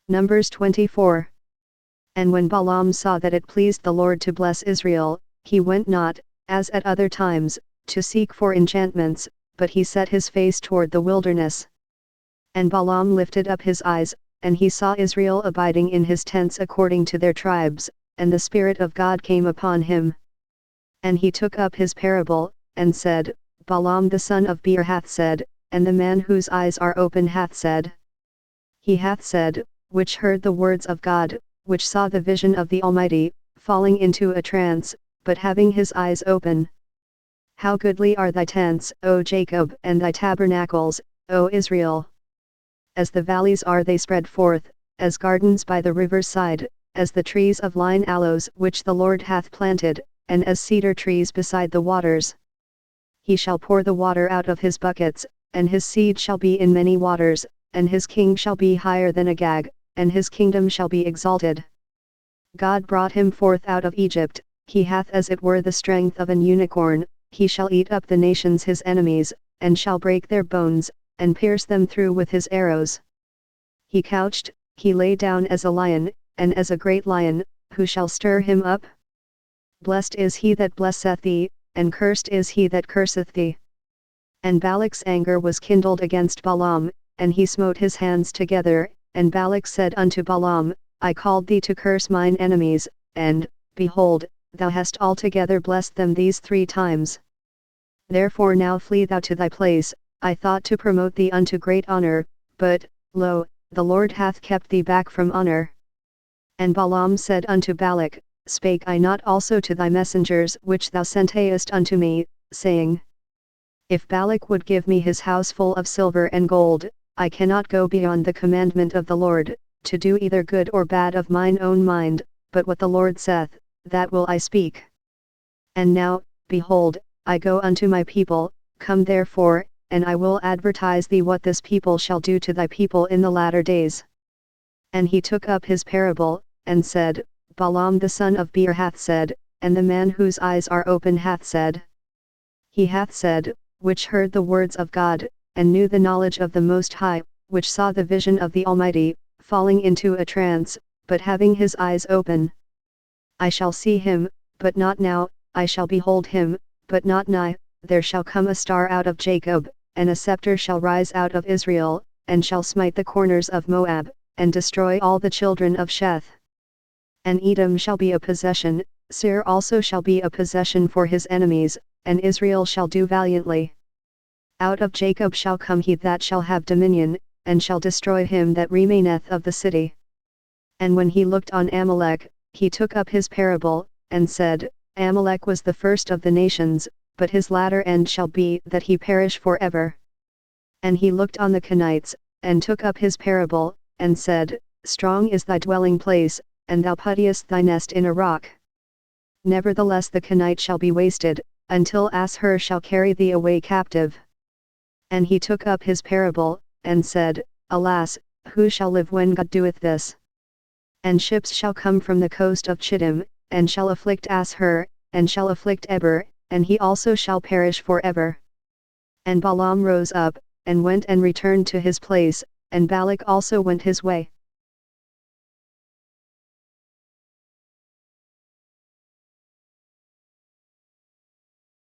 Numbers 24. And when Balaam saw that it pleased the Lord to bless Israel, he went not, as at other times, to seek for enchantments, but he set his face toward the wilderness. And Balaam lifted up his eyes, and he saw Israel abiding in his tents according to their tribes, and the Spirit of God came upon him. And he took up his parable, and said, Balaam the son of Beor hath said, and the man whose eyes are open hath said. He hath said, which heard the words of God, which saw the vision of the Almighty, falling into a trance, but having his eyes open. How goodly are thy tents, O Jacob, and thy tabernacles, O Israel! As the valleys are they spread forth, as gardens by the river's side, as the trees of line aloes which the Lord hath planted, and as cedar trees beside the waters. He shall pour the water out of his buckets, and his seed shall be in many waters, and his king shall be higher than Agag, and his kingdom shall be exalted. God brought him forth out of Egypt, he hath as it were the strength of an unicorn, he shall eat up the nations his enemies, and shall break their bones, and pierce them through with his arrows. He couched, he lay down as a lion, and as a great lion, who shall stir him up? Blessed is he that blesseth thee, and cursed is he that curseth thee. And Balak's anger was kindled against Balaam, and he smote his hands together, and Balak said unto Balaam, I called thee to curse mine enemies, and, behold, thou hast altogether blessed them these 3 times. Therefore now flee thou to thy place, I thought to promote thee unto great honor, but, lo, the Lord hath kept thee back from honor. And Balaam said unto Balak, Spake I not also to thy messengers which thou sentest unto me, saying, If Balak would give me his house full of silver and gold, I cannot go beyond the commandment of the Lord, to do either good or bad of mine own mind, but what the Lord saith, that will I speak. And now, behold, I go unto my people, come therefore, and I will advertise thee what this people shall do to thy people in the latter days. And he took up his parable, and said, Balaam the son of Beor hath said, and the man whose eyes are open hath said. He hath said, which heard the words of God, and knew the knowledge of the Most High, which saw the vision of the Almighty, falling into a trance, but having his eyes open. I shall see him, but not now, I shall behold him, but not nigh, there shall come a star out of Jacob, and a scepter shall rise out of Israel, and shall smite the corners of Moab, and destroy all the children of Sheth. And Edom shall be a possession, Seir also shall be a possession for his enemies, and Israel shall do valiantly. Out of Jacob shall come he that shall have dominion, and shall destroy him that remaineth of the city. And when he looked on Amalek, he took up his parable, and said, Amalek was the first of the nations, but his latter end shall be that he perish forever. And he looked on the Kenites, and took up his parable, and said, Strong is thy dwelling place, and thou puttiest thy nest in a rock. Nevertheless the Kenite shall be wasted, until Ashur shall carry thee away captive. And he took up his parable, and said, Alas, who shall live when God doeth this? And ships shall come from the coast of Chittim, and shall afflict Ashur, and shall afflict Eber, and he also shall perish forever. And Balaam rose up, and went and returned to his place, and Balak also went his way.